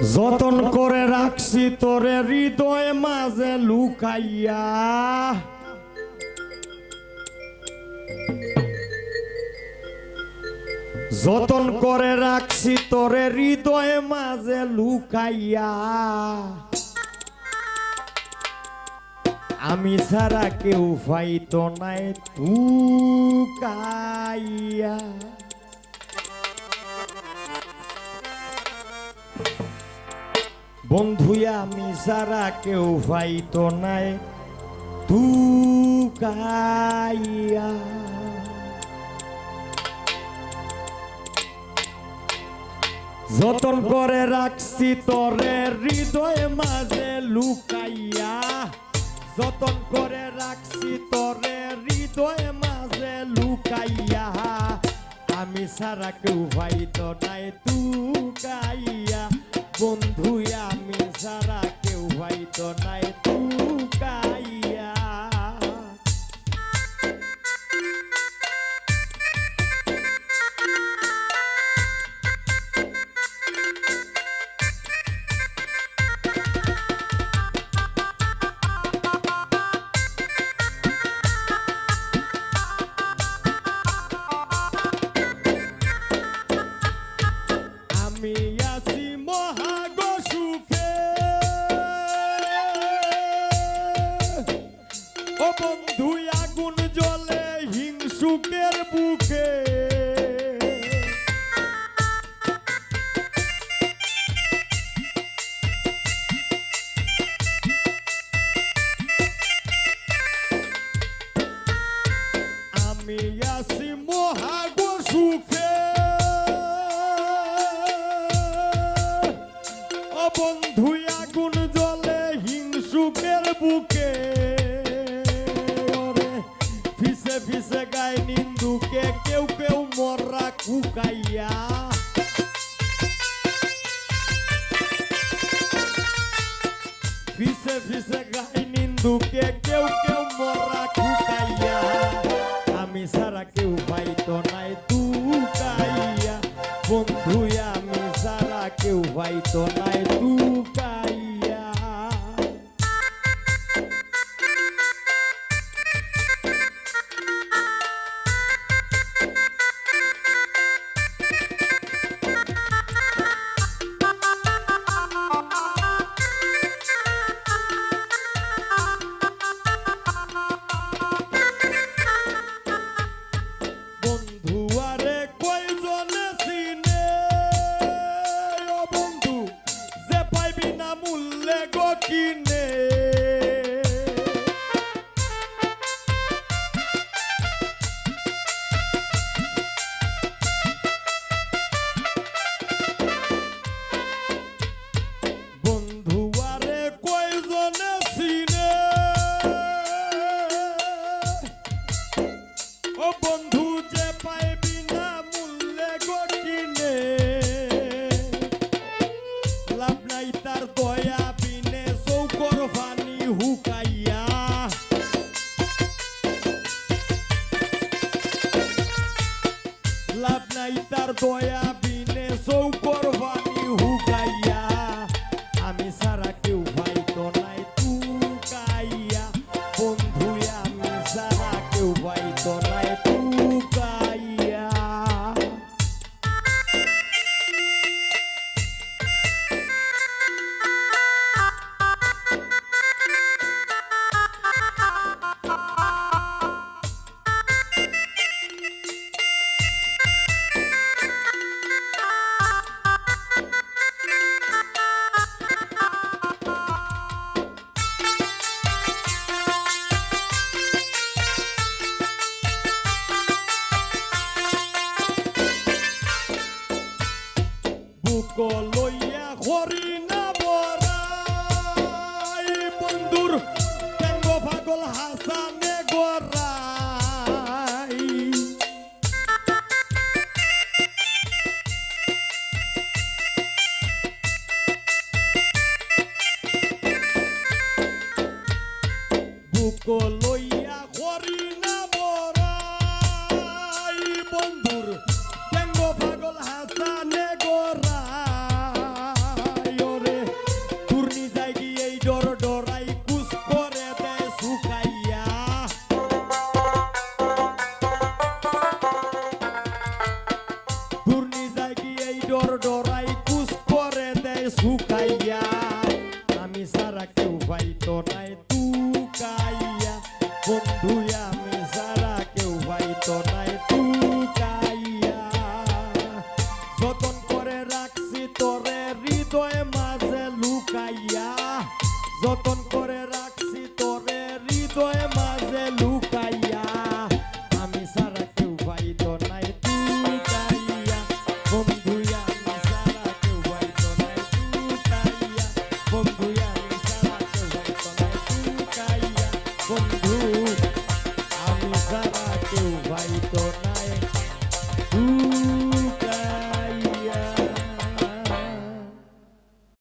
যতন করে রাখছি তোরে হৃদয় মাঝে লুকাইয়া, যতন করে রাখছি তোরে হৃদয় মাঝে লুকাইয়া, আমি ছাড়া কেউ পাইতো নাই তুকাইয়া। বন্ধুয়া আমি ছাড়া কেউ পাইতো নাই তুকাইয়া। যতন করে রাখছি তোরে হৃদয় মাঝে লুকাইয়া, যতন করে রাখছি তোরে হৃদয় মাঝে লুকাইয়া, আমি ছাড়া কেউ পাইতো নাই তুকাইয়া। বন্ধু আমি ছাড়া কেউ পাইতো নাই তুকাইয়া। আমি আছি মহাগো সুখে, ও বন্ধু আগুন জ্বলে হিংসুকের বুকে। আমি আছি মহাগো সুখে, বন্ধু আগুন জ্বলে হিংসুকের বুকে। ফিসে ফিসে গায়ে নিন্দুকে কেউ কেউ মররা কুকাইয়া। ফিসে ফিসে গায়ে নিন্দুকে কেউ কেউ মররা কুকাইয়া, আমি ছাড়া কেউ পাইতো নাই তুকাইয়া। বন্ধু আমি ছাড়া কেউ পাইতো নাই তুকাইয়া। বন্ধু আরে কয়জনে চিনে, ও বন্ধু যে পাইবি না মূল্যে গো কিনে। বন্ধু আরে কয়জনে চিনে, ও বন্ধু যে পাইবি না মূল্যে গো কিনে। লাভ নাই তার দয়া বিনে চৌকর পানি হুকাইয়া। লাভ নাই তার দয়া বিনে চৌকর পানি হুকাইয়া, আমি ছাড়া কেউ পাইতো নাই তুকাইয়া। বন্ধু আমি ছাড়া কেউ পাইতো নাই তুকাইয়া। বুক লইয়া হরিণা বরাই, বন্ধুর কেঙ্গ পাগল হাসানে গড়াই। বুক লইয়া হরিণা বরাই, বন্ধুর কেঙ্গ পাগল হাসানে গড়াই। ও শুকাইয়া আমি সারা কেউ পাইতো নাই তুকাইয়া বন্ধু আমি সারা কেউ পাইতো নাই তুকাইয়া যতন করে রাখছি তোরে হৃদয় মাঝে লুকাইয়া যতন